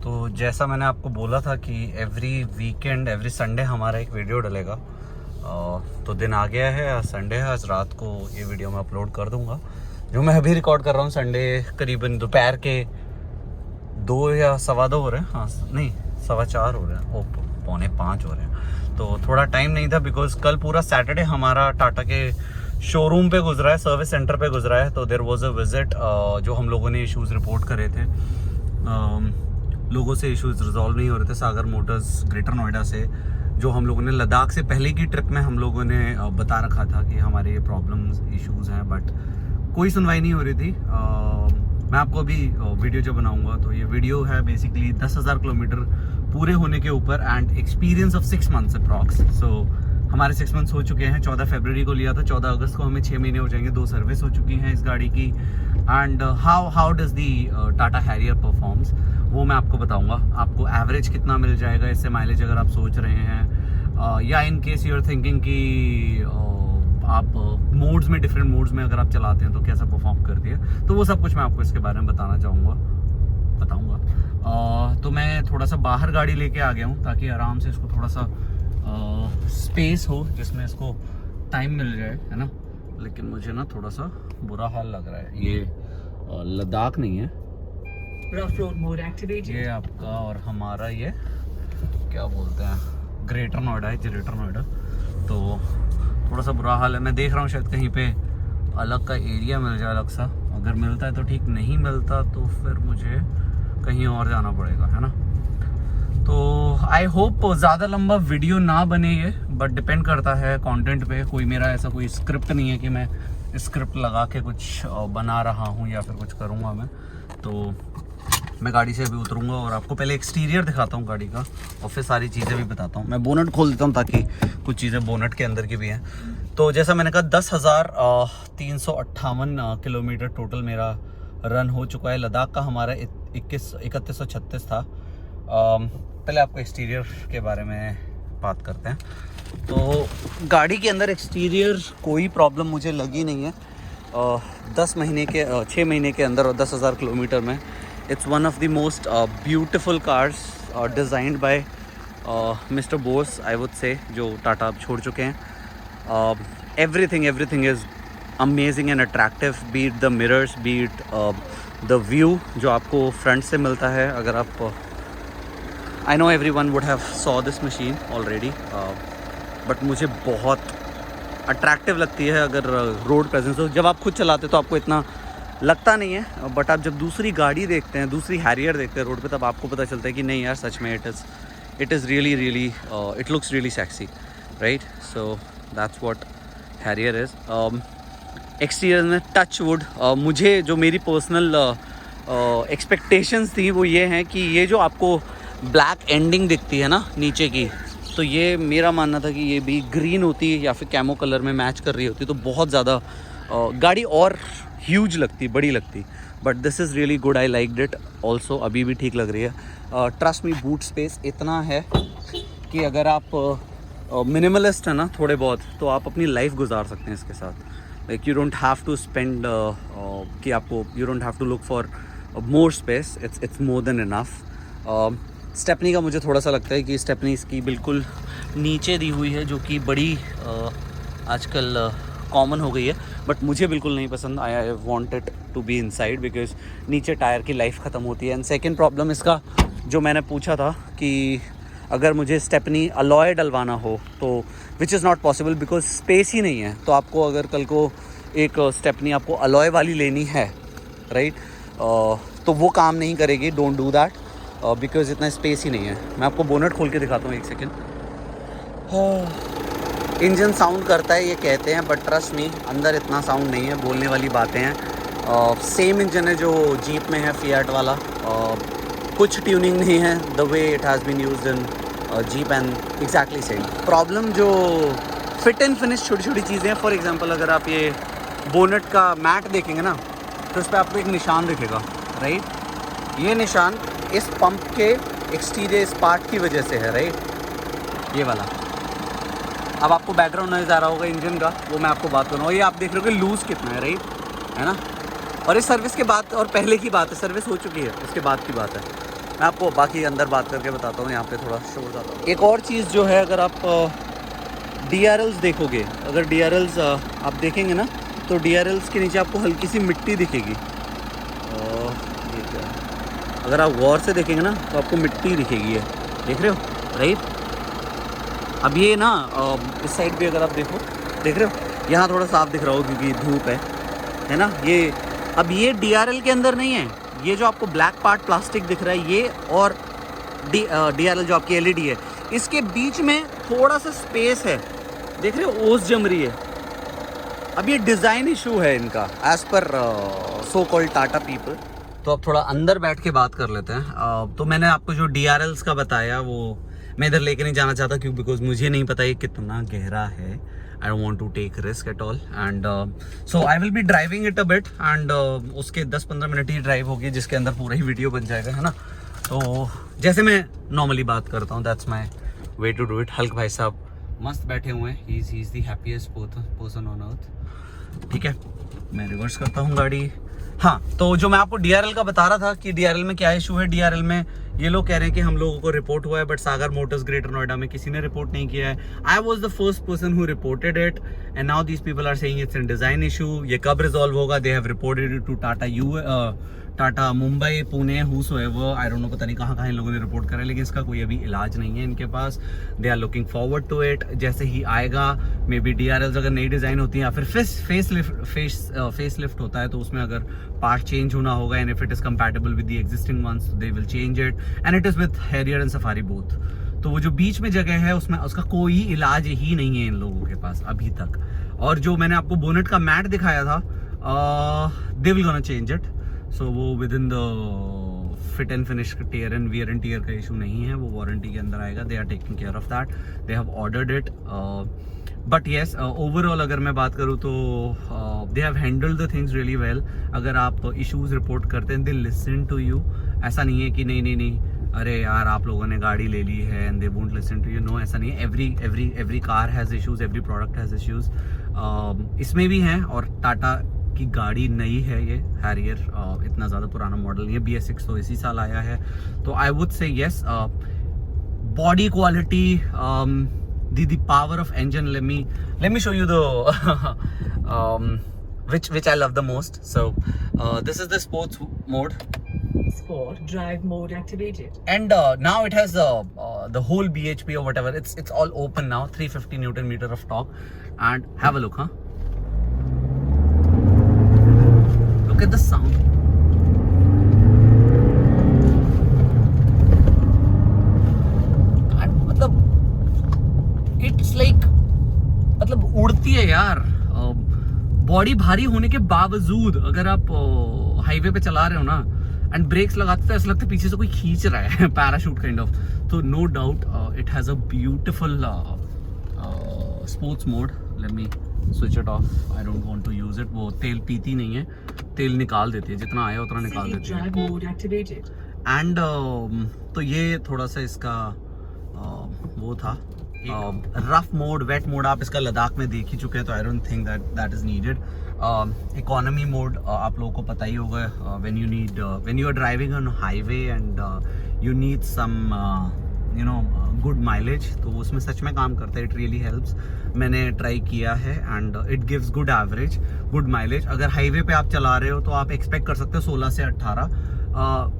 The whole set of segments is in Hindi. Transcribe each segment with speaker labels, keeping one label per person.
Speaker 1: तो जैसा मैंने आपको बोला था कि एवरी वीकेंड एवरी संडे हमारा एक वीडियो डलेगा, तो दिन आ गया है, आज संडे है। आज रात को ये वीडियो मैं अपलोड कर दूंगा। जो मैं अभी रिकॉर्ड कर रहा हूँ संडे करीबन दोपहर के 2 या 2:15 हो रहे हैं, हाँ नहीं 4:15 हो रहे हैं, ओ 4:45 हो रहे हैं। तो थोड़ा टाइम नहीं था बिकॉज कल पूरा सैटरडे हमारा टाटा के शोरूम पे गुजरा है, सर्विस सेंटर पे गुजरा है। तो देयर वाज अ विजिट, जो हम लोगों ने इश्यूज़ रिपोर्ट करे थे, लोगों से इश्यूज़ रिजॉल्व नहीं हो रहे थे। सागर मोटर्स ग्रेटर नोएडा से, जो हम लोगों ने लद्दाख से पहले की ट्रिप में हम लोगों ने बता रखा था कि हमारे ये प्रॉब्लम्स इश्यूज़ हैं, बट कोई सुनवाई नहीं हो रही थी। मैं आपको अभी वीडियो जो बनाऊंगा, तो ये वीडियो है बेसिकली 10,000 किलोमीटर पूरे होने के ऊपर and experience of 6 months approx. So हमारे 6 मंथ्स हो चुके हैं। 14 फरवरी को लिया था, 14 अगस्त को हमें 6 महीने हो जाएंगे। 2 सर्विस हो चुकी हैं इस गाड़ी की। And how does the Tata Harrier performs, वो मैं आपको बताऊंगा। आपको एवरेज कितना मिल जाएगा इससे माइलेज, अगर आप सोच रहे हैं, या in case you are thinking कि आप मोड्स में, डिफरेंट मोड्स में अगर आप चलाते हैं तो कैसा परफॉर्म करती है, तो वो सब कुछ मैं आपको इसके बारे में बताऊंगा। तो मैं थोड़ा सा बाहर गाड़ी लेके आ गया हूँ ताकि आराम से इसको थोड़ा सा स्पेस हो जिसमें इसको टाइम मिल जाए, है ना। लेकिन मुझे ना थोड़ा सा बुरा हाल लग रहा है। ये लद्दाख नहीं है, ये आपका और हमारा ये क्या बोलते हैं, ग्रेटर नोएडा है, ग्रेटर नोएडा। तो थोड़ा सा बुरा हाल है। मैं देख रहा हूँ शायद कहीं पे अलग का एरिया मिल जाए, अलग सा। अगर मिलता है तो ठीक, नहीं मिलता तो फिर मुझे कहीं और जाना पड़ेगा, है ना। तो आई होप ज़्यादा लंबा वीडियो ना बने ये, बट डिपेंड करता है कंटेंट पे। कोई मेरा ऐसा कोई स्क्रिप्ट नहीं है कि मैं स्क्रिप्ट लगा के कुछ बना रहा हूँ या फिर कुछ करूँगा मैं। तो मैं गाड़ी से अभी उतरूँगा और आपको पहले एक्सटीरियर दिखाता हूँ गाड़ी का और फिर सारी चीज़ें भी बताता हूँ। मैं बोनट खोल देता हूँ ताकि कुछ चीज़ें बोनट के अंदर की भी हैं। तो जैसा मैंने कहा 10,358 किलोमीटर टोटल मेरा रन हो चुका है। लद्दाख का हमारा 3136 था। पहले आपको एक्सटीरियर के बारे में बात करते हैं। तो गाड़ी के अंदर एक्सटीरियर कोई प्रॉब्लम मुझे लगी नहीं है। 6 महीने के अंदर और 10,000 किलोमीटर में it's one of the most beautiful cars designed by mister Bose, I would say, जो टाटा अब छोड़ चुके हैं। Everything is amazing and attractive, be it the mirrors, be it the view जो आपको फ्रंट से मिलता है। अगर आप I know everyone would have saw this machine already, but मुझे बहुत अट्रैक्टिव लगती है। अगर रोड प्रेजेंस हो, जब आप खुद चलाते तो आपको इतना लगता नहीं है, बट आप जब दूसरी गाड़ी देखते हैं, दूसरी हैरियर देखते हैं रोड पे, तब आपको पता चलता है कि नहीं यार, सच में it is really it looks really sexy, right. So that's what Harrier is. Exterior में टच वुड, मुझे जो मेरी पर्सनल एक्सपेक्टेशंस थी वो ये हैं कि ये जो आपको ब्लैक एंडिंग दिखती है ना नीचे की, तो ये मेरा मानना था कि ये भी ग्रीन होती या फिर कैमो कलर में मैच कर रही होती तो बहुत ज़्यादा गाड़ी और ह्यूज लगती, बड़ी लगती। But this is really good, I liked it also. अभी भी ठीक लग रही है। ट्रस्ट मी, बूट स्पेस इतना है कि अगर आप मिनिमलिस्ट है ना थोड़े बहुत, तो आप अपनी लाइफ गुजार सकते हैं इसके साथ। Like you don't have to spend कि आपको, you don't have to look for more space, it's more than enough. Stepney का मुझे थोड़ा सा लगता है कि स्टेपनी इसकी बिल्कुल नीचे दी हुई है, जो कि बड़ी आजकल कॉमन हो गई है, बट मुझे बिल्कुल नहीं पसंद। I want it to be inside because नीचे टायर की लाइफ ख़त्म होती है। एंड सेकंड प्रॉब्लम इसका, जो मैंने पूछा था कि अगर मुझे स्टेपनी अलॉय डलवाना हो तो which is not possible because space ही नहीं है। तो आपको अगर कल को एक स्टेपनी आपको अलॉय वाली लेनी है, राइट, तो वो काम नहीं करेगी। डोंट डू दैट बिकॉज इतना स्पेस ही नहीं है। मैं आपको बोनट खोल के दिखाता हूँ, एक सेकेंड। इंजन साउंड करता है ये कहते हैं, बट ट्रस्ट मी, अंदर इतना साउंड नहीं है, बोलने वाली बातें हैं। सेम इंजन है जो जीप में है, फिएट वाला। कुछ ट्यूनिंग नहीं है, the way it has been used in Jeep and exactly same. Problem जो फिट एंड फिनिश छोटी छोटी चीज़ें हैं। फॉर एग्जांपल अगर आप ये बोनट का मैट देखेंगे ना, तो उस पर आपको एक निशान दिखेगा, राइट। ये निशान इस पंप के एक्सटीरियर इस पार्ट की वजह से है, राइट, ये वाला। अब आपको बैकग्राउंड नॉइज़ आ रहा होगा इंजन का, वो मैं आपको बात करूँ। और ये आप देख रहे हो कि लूज़ कितना है, राइट, है ना। और इस सर्विस के बाद और पहले की बात है, सर्विस हो चुकी है उसके बाद की बात है। मैं आपको बाकी अंदर बात करके बताता हूँ, यहाँ पे थोड़ा शोर ज़्यादा है। एक और चीज़ जो है, अगर आप DRLs देखोगे, अगर DRLs आप देखेंगे ना, तो DRLs के नीचे आपको हल्की सी मिट्टी दिखेगी। ये क्या है? अगर आप गौर से देखेंगे ना तो आपको मिट्टी दिखेगी, है देख रहे हो राइट। अब ये ना इस साइड भी अगर आप देख रहे हो, यहाँ थोड़ा साफ दिख रहा हो क्योंकि धूप है ना। ये अब ये DRL के अंदर नहीं है, ये जो आपको ब्लैक पार्ट प्लास्टिक दिख रहा है ये, और DRL जो आपकी LED है, इसके बीच में थोड़ा सा स्पेस है, देख रहे हो, ओस जम रही है। अब ये डिज़ाइन इशू है इनका, as per so called Tata people. तो अब थोड़ा अंदर बैठ के बात कर लेते हैं। तो मैंने आपको जो DRLs का बताया वो मैं इधर लेके नहीं जाना चाहता, क्यों, बिकॉज मुझे नहीं पता ये कितना गहरा है। I don't want to take risk at all, and so I will be driving it a bit, and उसके 10-15 मिनट ही ड्राइव होगी जिसके अंदर पूरा ही वीडियो बन जाएगा, है ना। तो जैसे मैं नॉर्मली बात करता हूँ, that's my way to do it. Hulk भाई साहब मस्त बैठे हुए हैं, he is the happiest person on earth. ठीक है, मैं रिवर्स करता हूँ गाड़ी। हाँ, तो जो मैं आपको DRL का बता रहा था कि DRL में क्या इशू है। DRL में ये लोग कह रहे हैं कि हम लोगों को रिपोर्ट हुआ है, but Sagar Motors Greater Noida में किसी ने रिपोर्ट नहीं किया है। I was the first person who reported it, and now these people are saying it's in design issue. ये कब रिजॉल्व होगा? They have reported it to Tata Mumbai, Pune, whosoever, I don't know, पता नहीं कहाँ इन लोगों ने रिपोर्ट करा है, लेकिन इसका कोई अभी इलाज नहीं है इनके पास। They are looking forward to it. जैसे ही आएगा, मे बी DRLs अगर नई डिज़ाइन होती है या फिर फेस लिफ्ट होता है, तो उसमें अगर पार्ट चेंज होना होगा, and if it is compatible with the existing ones, they will change it, and it is with Harrier and Safari both. तो वो जो बीच में जगह है उसमें उसका कोई इलाज ही नहीं है इन लोगों के पास अभी तक। और जो मैंने आपको बोनेट का मैट दिखाया था, they will gonna change it. So वो within the fit and finish tear and wear and tear का इशू नहीं है, वो वारंटी के अंदर आएगा। They are taking care of that, they have ordered it. But yes, overall अगर मैं बात करूँ तो they have handled the things really well. अगर आप इश्यूज रिपोर्ट करते हैं, दे लिसन टू यू। ऐसा नहीं है कि नहीं अरे यार आप लोगों ने गाड़ी ले ली है and they won't listen to you, no, ऐसा नहीं है। Every car has issues, every product has issues. इसमें भी हैं, और टाटा की गाड़ी नई है ये हैरियर, इतना ज़्यादा पुराना मॉडल नहीं है। BS6 तो इसी साल आया है। तो आई वुड से yes, body quality, the power of engine, let me show you the which I love the most. So this is the sports mode.
Speaker 2: Sport drive mode activated.
Speaker 1: And now it has the whole BHP or whatever. It's all open now. 350 Newton meter of torque. And have a look, huh? Look at the sound. And मतलब इट्स लाइक, मतलब उड़ती है यार। बॉडी भारी होने के बावजूद अगर आप हाईवे पे चला रहे हो ना, एंड ब्रेक्स लगाते तो ऐसा लगता है पीछे से कोई खींच रहा है, पैराशूट काइंड ऑफ। तो no doubt it has a beautiful sports mode. Let me switch it off, I don't want to use it. वो तेल पीती नहीं है, तेल निकाल देती है, जितना आया उतना निकाल देती है। एंड तो ये थोड़ा सा इसका वो था। रफ मोड, वेट मोड आप इसका लद्दाख में देख ही चुके हैं, तो I don't think that is needed. Economy mode आप लोगों को पता ही होगा, when you are driving on highway and you need some good mileage, तो उसमें सच में काम करता है। It really helps. मैंने ट्राई किया है and it gives good average, good mileage. अगर हाईवे पे आप चला रहे हो तो आप एक्सपेक्ट कर सकते हो 16 से 18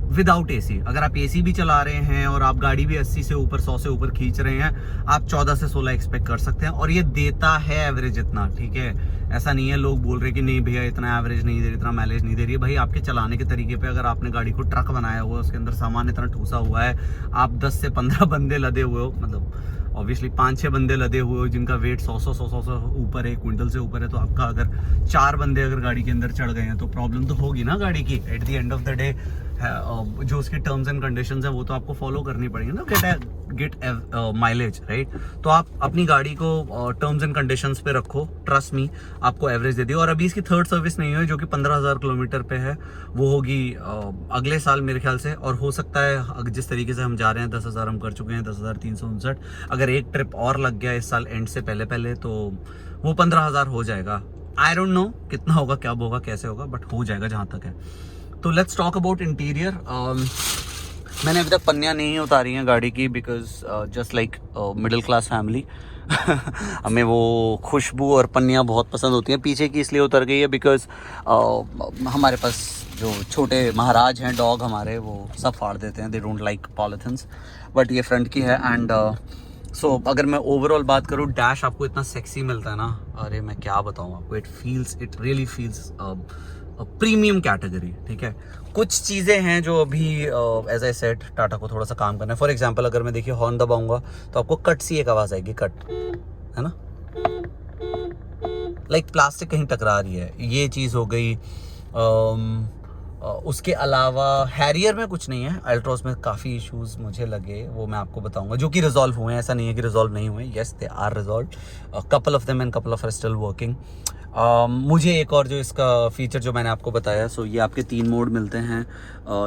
Speaker 1: विदाउट AC। अगर आप AC भी चला रहे हैं और आप गाड़ी भी 80 से ऊपर, 100 से ऊपर खींच रहे हैं, आप 14 से 16 एक्सपेक्ट कर सकते हैं। और ये देता है एवरेज इतना, ठीक है। ऐसा नहीं है लोग बोल रहे कि नहीं भैया इतना एवरेज नहीं दे रही, इतना माइलेज नहीं दे रही है। भाई आपके चलाने के तरीके पे, अगर आपने गाड़ी को ट्रक बनाया हुआ है, उसके अंदर सामान इतना ठूसा हुआ है, आप 10 से 15 बंदे लदे हुए हो, मतलब ऑब्वियसली 5-6 बंदे लदे हुए हो जिनका वेट 100 से ऊपर है, क्विंटल से ऊपर है, तो आपका अगर 4 बंदे अगर गाड़ी के अंदर चढ़ गए हैं तो प्रॉब्लम तो होगी ना गाड़ी की। At the end of the day जो उसकी टर्म्स एंड कंडीशंस है वो तो आपको फॉलो करनी पड़ेंगी ना, गेट माइलेज, राइट। तो आप अपनी गाड़ी को टर्म्स एंड कंडीशंस पे रखो, ट्रस्ट मी आपको एवरेज दे दी। और अभी इसकी थर्ड सर्विस नहीं हुई जो कि 15,000 किलोमीटर पे है, वो होगी अगले साल मेरे ख्याल से। और हो सकता है जिस तरीके से हम जा रहे हैं, 10,000 हम कर चुके हैं, 10,359, अगर एक ट्रिप और लग गया इस साल एंड से पहले तो वो 15,000 हो जाएगा। आई डोंट नो कितना होगा, क्या होगा, कैसे होगा, बट हो जाएगा जहाँ तक है। तो लेट्स टॉक अबाउट इंटीरियर। मैंने अभी तक पन्नियाँ नहीं उतारी हैं गाड़ी की, because just like middle class family हमें वो खुशबू और पन्नियाँ बहुत पसंद होती हैं। पीछे की इसलिए उतर गई है बिकॉज हमारे पास जो छोटे महाराज हैं डॉग हमारे, वो सब फाड़ देते हैं, दे डोंट लाइक पॉलीथिन्स। बट ये फ्रंट की है। एंड सो अगर मैं ओवरऑल बात करूँ, डैश आपको इतना सेक्सी मिलता है ना, अरे मैं क्या बताऊँ आपको, it really feels premium category. ठीक है, कुछ चीज़ें हैं जो अभी एज आई सेड टाटा को थोड़ा सा काम करना है। फॉर एग्जांपल अगर मैं देखिए हॉर्न दबाऊंगा तो आपको कट सी एक आवाज़ आएगी, कट, है ना, लाइक प्लास्टिक कहीं टकरा रही है, ये चीज़ हो गई। उसके अलावा हैरियर में कुछ नहीं है, अल्ट्रॉस में काफ़ी इश्यूज मुझे लगे, वो मैं आपको बताऊंगा, जो कि रिजॉल्व हुए हैं। ऐसा नहीं है कि रिजॉल्व नहीं हुए, yes they are resolve, couple of them and couple of are still working. मुझे एक और जो इसका फीचर जो मैंने आपको बताया, सो ये आपके 3 मोड मिलते हैं।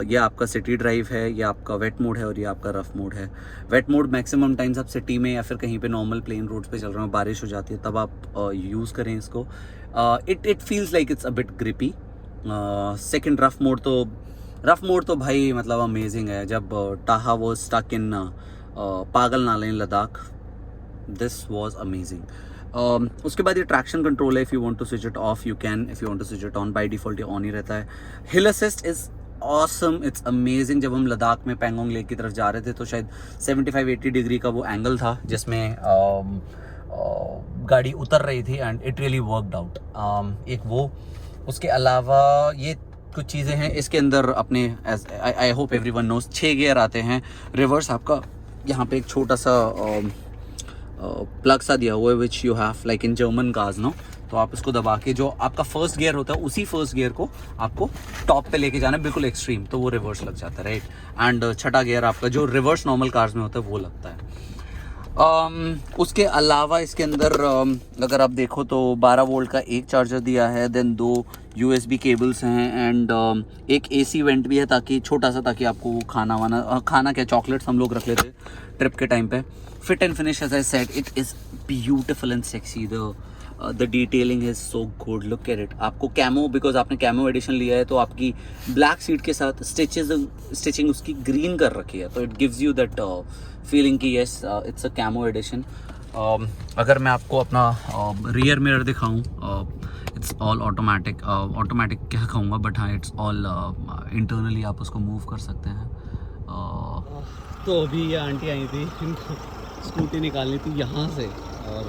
Speaker 1: ये आपका सिटी ड्राइव है, ये आपका वेट मोड है और ये आपका रफ मोड है। वेट मोड मैक्सिमम टाइम्स आप सिटी में या फिर कहीं पे नॉर्मल प्लेन रोड्स पे चल रहे हो, बारिश हो जाती है, तब आप यूज़ करें इसको। It feels like it's a bit grippy. Second rough mode तो भाई मतलब अमेजिंग है। जब टाहा was stuck in Pagal Nala in Ladakh, this was amazing. उसके बाद ये ट्रैक्शन कंट्रोल है, if you want to switch it off you can, if you want to switch it on, by default ये ऑन ही रहता है। Hill assist is awesome, it's amazing. जब हम लद्दाख में पैंगोंग लेक की तरफ जा रहे थे तो शायद 75-80 डिग्री का वो एंगल था जिसमें गाड़ी उतर रही थी, and it really worked out. एक वो, उसके अलावा ये कुछ चीज़ें हैं इसके अंदर अपने, I hope everyone knows, 6 gear आते हैं। रिवर्स आपका यहाँ पे एक छोटा सा प्लग सा दिया हुआ है, which you have like in German cars no. तो आप इसको दबा के जो आपका फर्स्ट गियर होता है, उसी फर्स्ट गियर को आपको टॉप पे लेके जाना है, बिल्कुल एक्सट्रीम, तो वो रिवर्स लग जाता है, राइट। एंड छठा गियर आपका जो रिवर्स नॉर्मल कार्स में होता है वो लगता है। उसके अलावा इसके अंदर अगर आप देखो तो 12 वोल्ट का एक चार्जर दिया है, देन 2 USB केबल्स हैं, एंड एक AC वेंट भी है, ताकि छोटा सा, ताकि आपको वो खाना क्या चॉकलेट्स हम लोग रख लेते ट्रिप के टाइम पे। Fit and finish as I said, it is beautiful and sexy. The detailing is so good, look at it. आपको कैमो, बिकॉज आपने कैमो एडिशन लिया है, तो आपकी ब्लैक सीट के साथ स्टिचिंग उसकी ग्रीन कर रखी है, तो it gives you that feeling कि yes it's a camo edition. अगर मैं आपको अपना रियर मिरर दिखाऊं, इट्स ऑल ऑटोमेटिक क्या कहूँगा, बट हाँ इट्स ऑल इंटरनली आप उसको मूव कर सकते हैं। तो अभी ये आंटी आई थी, इनको स्कूटी निकालनी थी यहाँ से, और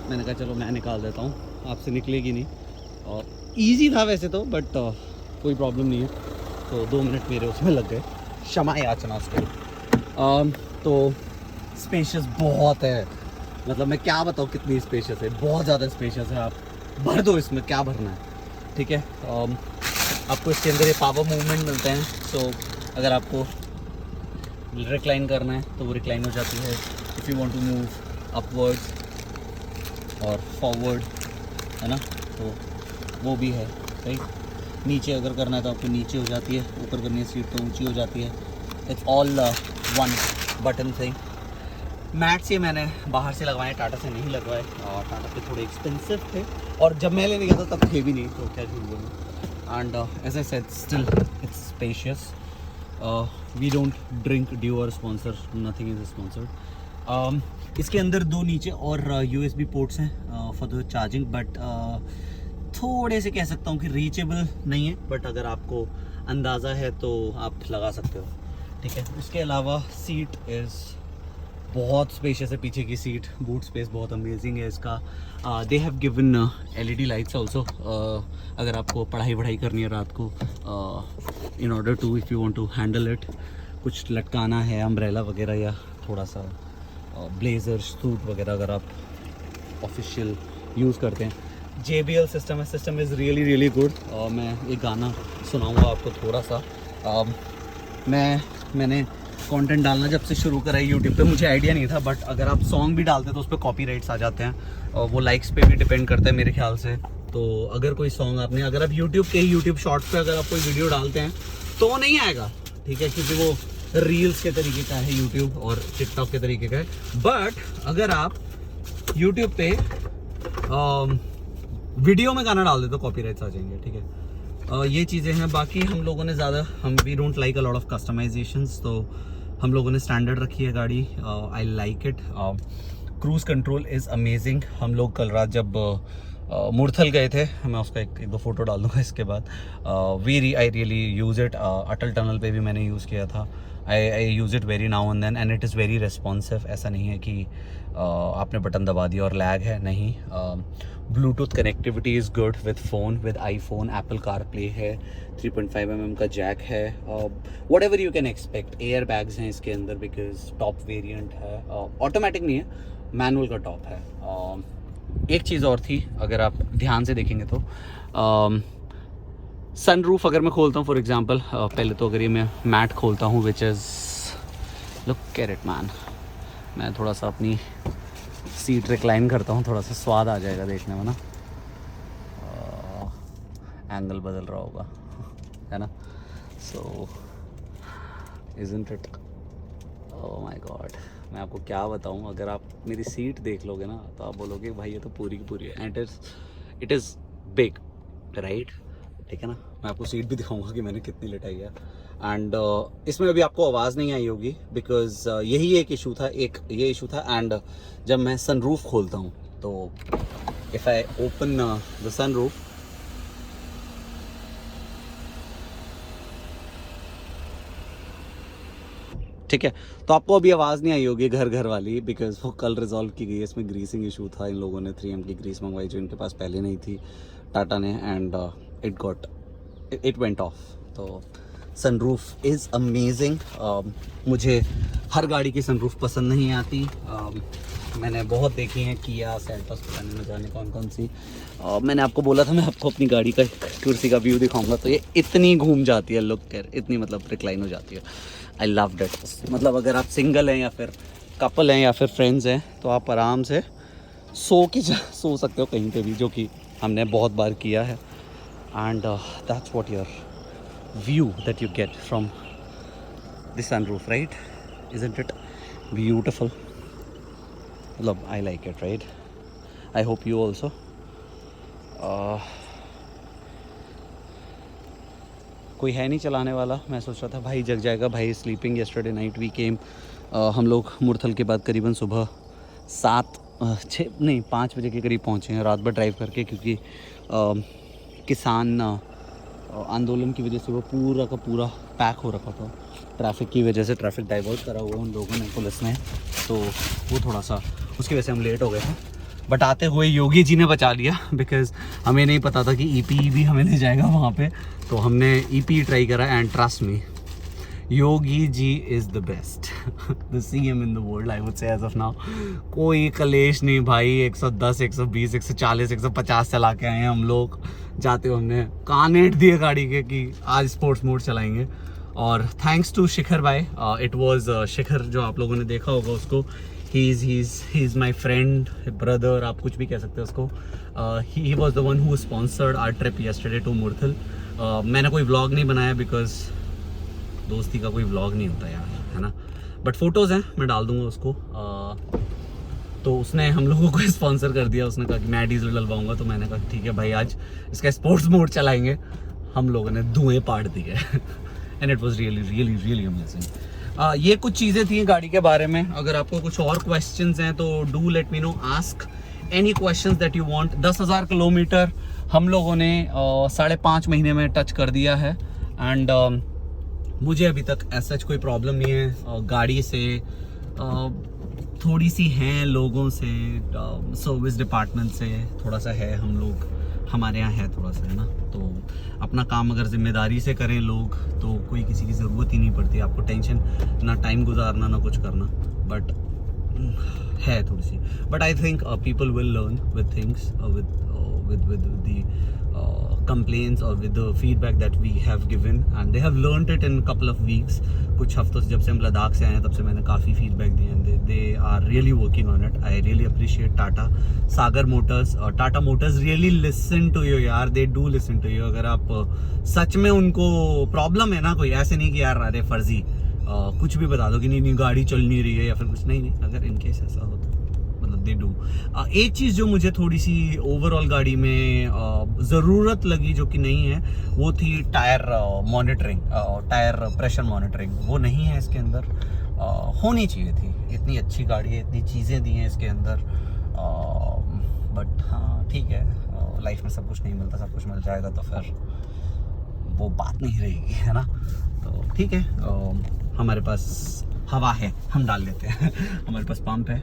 Speaker 1: मैंने कहा चलो मैं निकाल देता हूँ, आपसे निकलेगी नहीं। और ईजी था वैसे तो, बट कोई प्रॉब्लम नहीं है, तो 2 मिनट मेरे उसमें लग गए, क्षमा याचना उसके लिए। तो स्पेशियस बहुत है, मतलब मैं क्या बताऊँ कितनी स्पेशियस है, बहुत ज़्यादा स्पेशियस है। आप भर दो इसमें, क्या भरना है, ठीक है। आपको इसके अंदर ये पावर मूवमेंट मिलते हैं, तो अगर आपको रिक्लाइन करना है तो वो रिक्लाइन हो जाती है। If you want to move upwards और फॉरवर्ड, है ना, तो वो भी है, राइट। नीचे अगर करना है तो आपको नीचे हो जाती है, ऊपर करनी है सीट तो ऊंची हो जाती है। It's all 1 button thing. Mats ये मैंने बाहर से लगवाए, टाटा से नहीं लगवाए, और टाटा के थोड़े एक्सपेंसिव थे, और जब मैं लेने गया था तब थे भी नहीं, तो क्या झूठ बोलूं। And as I said, still it's spacious. We don't drink dew और स्पॉन्सर, नथिंग इज स्पॉन्सर्ड। इसके अंदर 2 नीचे और USB पोर्ट्स हैं फॉर द चार्जिंग, बट थोड़े से कह सकता हूँ कि रीचेबल नहीं है, बट अगर आपको अंदाज़ा है तो आप लगा सकते हो, ठीक है। उसके अलावा सीट इज़ बहुत स्पेशियस है, पीछे की सीट, बूट स्पेस बहुत अमेजिंग है इसका। They have given LED lights also, अगर आपको पढ़ाई करनी है रात को, in order to, if you want to handle it, कुछ लटकाना है अम्ब्रेला वगैरह, या थोड़ा सा ब्लेजर सूट वगैरह अगर आप ऑफिशियल यूज़ करते हैं। JBL सिस्टम है, सिस्टम इज़ रियली गुड। मैं एक गाना सुनाऊंगा आपको थोड़ा सा। मैंने कंटेंट डालना जब से शुरू करा है यूट्यूब पे, मुझे आइडिया नहीं था, बट अगर आप सॉन्ग भी डालते हैं तो उस पर कॉपीराइट्स आ जाते हैं, और वो लाइक्स पे भी डिपेंड करता है मेरे ख्याल से। तो अगर कोई सॉन्ग आपने, अगर आप यूट्यूब शॉर्ट्स पे अगर आप कोई वीडियो डालते हैं तो नहीं आएगा, ठीक है, क्योंकि वो रील्स के तरीके का है यूट्यूब, और टिकटॉक के तरीके का है। बट अगर आप यूट्यूब पे वीडियो में गाना डाल दे तो कॉपीराइट्स आ जाएंगे, ठीक है। ये चीज़ें हैं। बाकी हम लोगों ने ज़्यादा we don't like a lot of customisations, तो हम लोगों ने स्टैंडर्ड रखी है गाड़ी। I like it. Cruise control is amazing. हम लोग कल रात जब मुरथल गए थे, मैं उसका एक दो फोटो डाल दूँगा इसके बाद। I really use it. Atal tunnel पे भी मैंने यूज़ किया था। I use it very now and then and it is very responsive. ऐसा नहीं है कि आपने बटन दबा दिया और लैग है, नहीं। Bluetooth connectivity is good with phone, with iPhone. Apple CarPlay है, 3.5mm का जैक है, what ever you can expect. Air bags हैं इसके अंदर बिकॉज टॉप वेरिएंट है। ऑटोमेटिक नहीं है, मैनुअल का टॉप है। एक चीज़ और थी, अगर आप ध्यान से देखेंगे तो सनरूफ अगर मैं खोलता हूँ फॉर एग्जांपल, पहले तो अगर ये मैं मैट खोलता हूँ which is look at it man, मैं थोड़ा सा अपनी सीट रिक्लाइन करता हूँ, थोड़ा सा स्वाद आ जाएगा देखने में ना। एंगल बदल रहा होगा है ना। So isn't it, oh my god, मैं आपको क्या बताऊँ। अगर आप मेरी सीट देख लोगे ना तो आप बोलोगे भाई ये तो पूरी की पूरी है। And it is big, right, ठीक है ना। मैं आपको सीट भी दिखाऊंगा कि मैंने कितनी लिटाई है। एंड इसमें अभी आपको आवाज़ नहीं आई होगी बिकॉज यही एक इशू था, एक ये इशू था। एंड जब मैं सनरूफ खोलता हूँ तो if I open the sunroof, ठीक है, तो आपको अभी आवाज़ नहीं आई होगी घर घर वाली, बिकॉज वो कल रिजॉल्व की गई है। इसमें ग्रीसिंग इशू था, इन लोगों ने 3M की ग्रीस मंगवाई जो इनके पास पहले नहीं थी टाटा ने, एंड इट वेंट ऑफ। तो सनरूफ इज़ अमेजिंग। मुझे हर गाड़ी की सनरूफ पसंद नहीं आती। मैंने बहुत देखी हैं, किया, सेल्टॉस, पता नहीं न जाने कौन कौन सी। मैंने आपको बोला था मैं आपको अपनी गाड़ी का कुर्सी का व्यू दिखाऊंगा, तो ये इतनी घूम जाती है, लुक कर, इतनी मतलब रिक्लाइन हो जाती है। I love that. मतलब अगर आप सिंगल हैं या फिर कपल हैं या फिर फ्रेंड्स हैं तो आप आराम से सो सकते हो कहीं पे भी, जो कि हमने बहुत बार किया है। And that's what your view that you get from the sunroof, right? Isn't it beautiful? मतलब I like it, right? I hope you also. कोई है नहीं चलाने वाला। मैं सोच रहा था भाई जग जाएगा, भाई sleeping yesterday night we came. हम लोग मुरथल के बाद करीबन सुबह 5 बजे के करीब पहुँचे हैं रात भर ड्राइव करके, क्योंकि किसान आंदोलन की वजह से वो पूरा का पूरा पैक हो रखा था। ट्रैफिक की वजह से ट्रैफिक डाइवर्ट करा हुआ उन लोगों ने, पुलिस ने, तो वो थोड़ा सा उसकी वजह से हम लेट हो गए थे। बट आते हुए योगी जी ने बचा लिया, बिकॉज़ हमें नहीं पता था कि ईपी भी हमें ले जाएगा वहाँ पे, तो हमने ईपी ट्राई करा। And trust me, Yogi ji is the best, the CM in the world, I would say as of now. कोई कलेश नहीं भाई, 110, 120, 140, 150 चला के आए हैं हम लोग। जाते हुए हमने कान ऐंठ दिए गाड़ी के कि आज स्पोर्ट्स मोड चलाएंगे। और थैंक्स टू शिखर भाई, इट वाज शिखर, जो आप लोगों ने देखा होगा उसको। He is my friend, brother, आप कुछ भी कह सकते हो उसको। He was the one who sponsored our trip yesterday to Murthal. मैंने कोई व्लॉग नहीं बनाया बिकॉज दोस्ती का कोई व्लॉग नहीं होता यार, है ना। बट फोटोज़ हैं, मैं डाल दूंगा उसको। तो उसने हम लोगों को स्पॉन्सर कर दिया। उसने कहा कि मैं डीजल डलवाऊंगा, तो मैंने कहा ठीक है भाई, आज इसका स्पोर्ट्स मोड चलाएंगे। हम लोगों ने धुएँ पाड़ दिए and it was really really really amazing. ये कुछ चीज़ें थी गाड़ी के बारे में। अगर आपको कुछ और क्वेश्चंस हैं तो do let me no, ask any questions that you want. 10,000 kilometre हम लोगों ने 5.5 महीने में टच कर दिया है। एंड मुझे अभी तक ऐसा कोई प्रॉब्लम नहीं है गाड़ी से। थोड़ी सी हैं लोगों से, सर्विस डिपार्टमेंट से थोड़ा सा है, हम लोग हमारे यहाँ है थोड़ा सा, है ना। तो अपना काम अगर जिम्मेदारी से करें लोग तो कोई किसी की ज़रूरत ही नहीं पड़ती आपको टेंशन, ना टाइम गुजारना ना कुछ करना। बट है थोड़ी सी, but I think people will learn with things, with the complaints or with the feedback that we have given, and they have learned it in a couple of weeks. कुछ हफ्तों से, जब से हम लद्दाख से आए हैं तब से मैंने काफ़ी फीडबैक दिए हैं। they are really working on it. I really appreciate Tata, Sagar Motors, Tata Motors really listen to you यार, they do listen to you। अगर आप सच में उनको प्रॉब्लम है ना कोई, ऐसे नहीं कि यार अरे फर्जी कुछ भी बता दो कि नहीं गाड़ी चल नहीं रही है या फिर कुछ, नहीं, अगर इनकेस ऐसा हो तो मतलब दे डू। एक चीज़ जो मुझे थोड़ी सी ओवरऑल गाड़ी में ज़रूरत लगी जो कि नहीं है, वो थी tyre monitoring, tyre pressure monitoring. वो नहीं है इसके अंदर, होनी चाहिए थी। इतनी अच्छी गाड़ी है, इतनी चीज़ें दी हैं इसके अंदर, बट हाँ ठीक है, लाइफ में सब कुछ नहीं मिलता, सब कुछ मिल जाएगा तो फिर वो बात नहीं रहेगी, है ना। तो ठीक है, हमारे पास हवा है, हम डाल लेते हैं। हमारे पास पंप है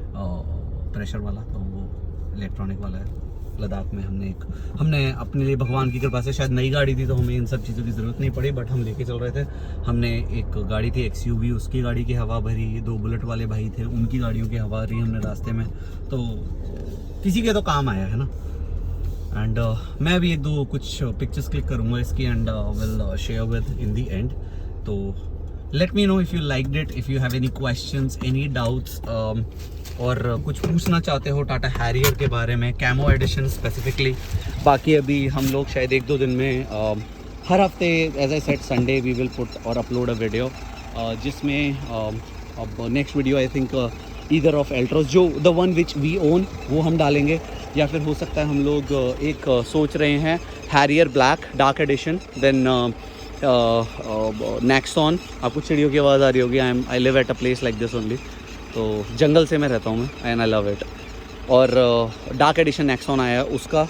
Speaker 1: प्रेशर वाला, तो वो इलेक्ट्रॉनिक वाला है। लद्दाख में हमने अपने लिए भगवान की कृपा से, शायद नई गाड़ी थी तो हमें इन सब चीज़ों की ज़रूरत नहीं पड़ी, बट हम लेके चल रहे थे। हमने एक गाड़ी थी XUV, उसकी गाड़ी की हवा भरी, 2 बुलेट वाले भाई थे, उनकी गाड़ियों की हवा भरी हमने रास्ते में, तो किसी के तो काम आया है ना। एंड मैं भी 1-2 कुछ पिक्चर्स क्लिक करूँगा इसकी, and will share within the end. तो let me know if you liked it, if you have any questions, any doubts, और कुछ पूछना चाहते हो टाटा हैरियर के बारे में, कैमो एडिशन स्पेसिफिकली। बाकी अभी हम लोग शायद 1-2 दिन में हर हफ्ते, as I said, Sunday we will put और अपलोड अ वीडियो, जिसमें अब next video I think either of Altroz, जो the one which we own, वो हम डालेंगे, या फिर हो सकता है हम लोग एक सोच रहे हैं Harrier black dark edition, then Nexon. आपको चिड़ियों की आवाज़ आ रही होगी, I live at a place like this only, तो जंगल से मैं रहता हूँ मैं, एंड आई लव इट। और डार्क एडिशन नेक्सॉन आया है उसका,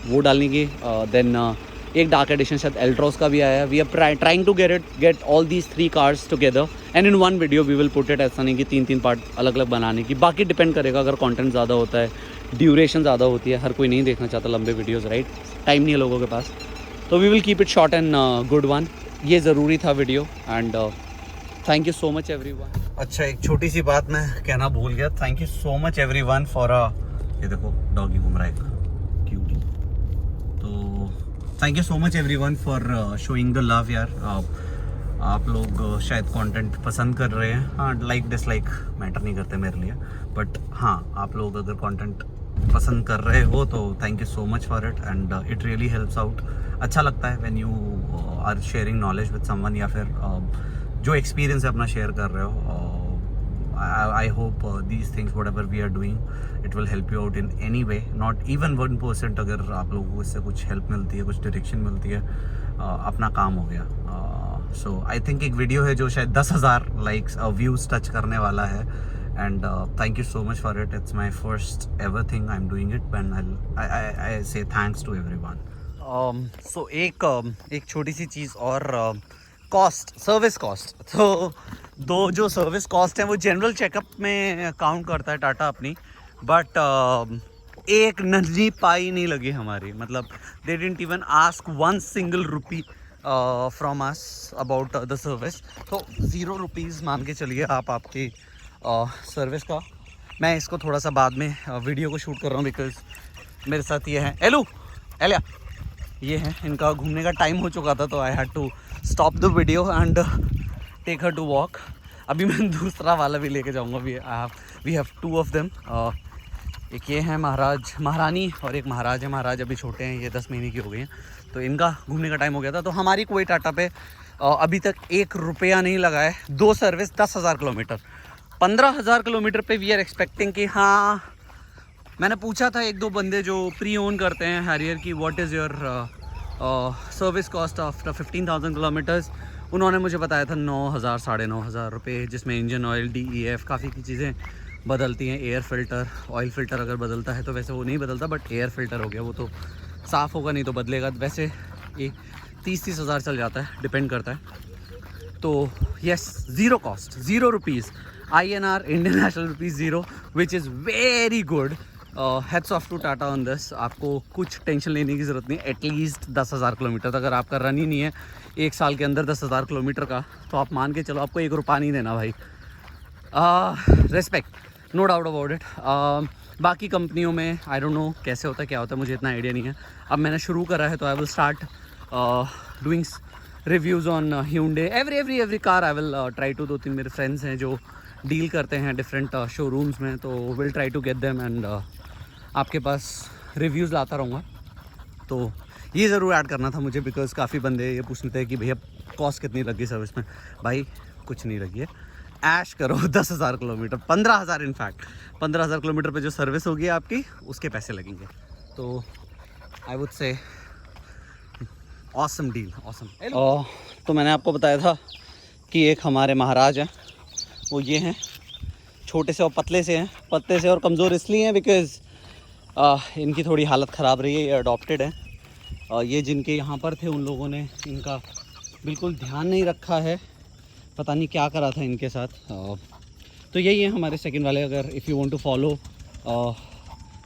Speaker 1: वो डालने की, देन एक डार्क एडिशन शायद एल्ट्रोस का भी आया है। We are trying to get all these 3 cars together and in one video we will put it. ऐसा नहीं कि 3-3 पार्ट अलग अलग बनाने की, बाकी डिपेंड करेगा, अगर कंटेंट ज़्यादा होता है, ड्यूरेशन ज़्यादा होती है, हर कोई नहीं देखना चाहता लंबे वीडियोज़, राइट, टाइम नहीं है लोगों के पास, तो we will keep it short and good one. ये ज़रूरी था video, and thank you so much everyone. अच्छा, एक छोटी सी बात मैं कहना भूल गया, thank you so much everyone for ये देखो डॉगी घूम रहा है क्यूट, तो thank you so much everyone for showing the love यार। आप लोग शायद कंटेंट पसंद कर रहे हैं, हाँ, लाइक डिसलाइक मैटर नहीं करते मेरे लिए, बट हाँ, आप लोग अगर कंटेंट पसंद कर रहे हो तो thank you so much for it, and it really helps out. अच्छा लगता है when you are sharing knowledge with someone, या फिर जो एक्सपीरियंस है अपना शेयर कर रहे हो। I hope these things whatever we are doing, it will help you out in any way, not even 1%। अगर आप लोगों को इससे कुछ हेल्प मिलती है, कुछ डायरेक्शन मिलती है, अपना काम हो गया। सो आई थिंक एक वीडियो है जो शायद 10,000 लाइक्स व्यूज टच करने वाला है, and thank you so much for it. It's my first ever thing, I am doing it, and I से थैंक्स टू एवरीवन। सो एक छोटी सी चीज़ और, कॉस्ट, सर्विस कॉस्ट। तो दो जो सर्विस कॉस्ट है वो जनरल चेकअप में काउंट करता है टाटा अपनी, बट एक नन्ही पाई नहीं लगी हमारी, मतलब they didn't even ask 1 single rupee from us about the service. तो 0 rupees मान के चलिए आप आपकी सर्विस का। मैं इसको थोड़ा सा बाद में वीडियो को शूट कर रहा हूँ, बिकॉज मेरे साथ ये है एलिया, ये है, इनका घूमने का टाइम हो चुका था, तो I had to stop the video and take her to walk. अभी मैं दूसरा वाला भी लेके जाऊंगा, वी हैव 2 of them। एक ये है महारानी, और एक महाराज है। महाराज अभी छोटे हैं, ये 10 महीने की हो गई हैं, तो इनका घूमने का टाइम हो गया था। तो हमारी कोई टाटा पे अभी तक 1 रुपया नहीं लगा है। 2 सर्विस 10,000 किलोमीटर, 15,000 किलोमीटर पे वी आर एक्सपेक्टिंग कि हाँ। मैंने पूछा था 1-2 बंदे जो प्री ओन करते हैं हैरियर की, what is your service cost after 15,000 kilometres. उन्होंने मुझे बताया था 9,000 साढ़े 9,000 रुपये, जिसमें इंजन ऑयल, DEF, काफ़ी की चीज़ें बदलती हैं। एयर फ़िल्टर, ऑयल फ़िल्टर अगर बदलता है तो वैसे वो नहीं बदलता, बट एयर फ़िल्टर हो गया वो तो साफ़ होगा, नहीं तो बदलेगा। वैसे ये 30-30 हज़ार चल जाता है, डिपेंड करता है। तो yes, zero cost, 0 rupees INR, Indian national rupees 0, which is very good. Heads off to Tata on this. आपको कुछ टेंशन लेने की ज़रूरत नहीं। एटलीस्ट 10,000 किलोमीटर अगर आपका रन ही नहीं है 1 साल के अंदर 10,000 किलोमीटर का, तो आप मान के चलो आपको 1 रुपया नहीं देना भाई। Respect, no doubt about it. बाकी कंपनियों में आई डोंट नो कैसे होता है, क्या होता है, मुझे इतना आइडिया नहीं है। अब मैंने शुरू करा है तो I will start doing reviews on Hyundai, every car I will try to. 2-3 मेरे फ्रेंड्स हैं जो डील करते हैं डिफरेंट शोरूम्स में, तो will try to get them and आपके पास रिव्यूज़ लाता रहूँगा। तो ये ज़रूर ऐड करना था मुझे, बिकॉज़ काफ़ी बंदे ये पूछते हैं कि भैया कॉस्ट कितनी लगी सर्विस में। भाई कुछ नहीं लगी है, ऐश करो 10,000 किलोमीटर, 15,000 इनफैक्ट 15,000 किलोमीटर पे जो सर्विस होगी आपकी उसके पैसे लगेंगे। तो आई वुड से ऑसम डील, ऑसम। तो मैंने आपको बताया था कि एक हमारे महाराज हैं, वो ये हैं, छोटे से और पतले से हैं। पतले से और कमज़ोर इसलिए हैं बिकॉज़ इनकी थोड़ी हालत ख़राब रही है, ये अडॉप्टेड हैं। ये जिनके यहाँ पर थे उन लोगों ने इनका बिल्कुल ध्यान नहीं रखा है, पता नहीं क्या करा था इनके साथ। तो यही है हमारे सेकंड वाले। अगर if you want to follow,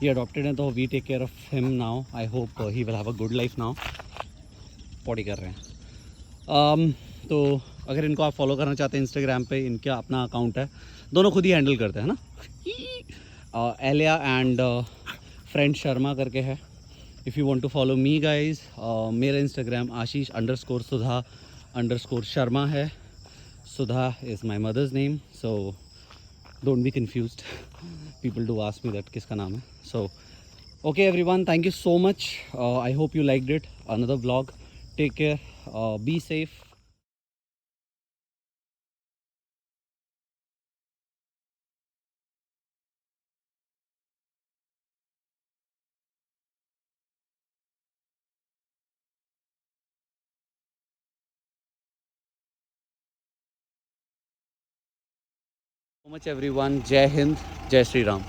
Speaker 1: ये अडॉप्टेड हैं तो we take care of him now. I hope he will have a good life now. Potty कर रहे हैं। तो अगर इनको आप फॉलो करना चाहते हैं इंस्टाग्राम पे, इनका अपना अकाउंट है, दोनों खुद ही हैंडल करते हैं ना। एलिया एंड फ्रेंड शर्मा करके है। If you want to follow me guys, मेरा इंस्टाग्राम आशीष_सुधा_शर्मा है। सुधा is my mother's name, so don't be confused, people do ask me that किसका नाम है। So okay everyone, thank you so much. I hope you liked it. Another vlog, take care, be safe. so much everyone. जय हिंद, जय श्री राम।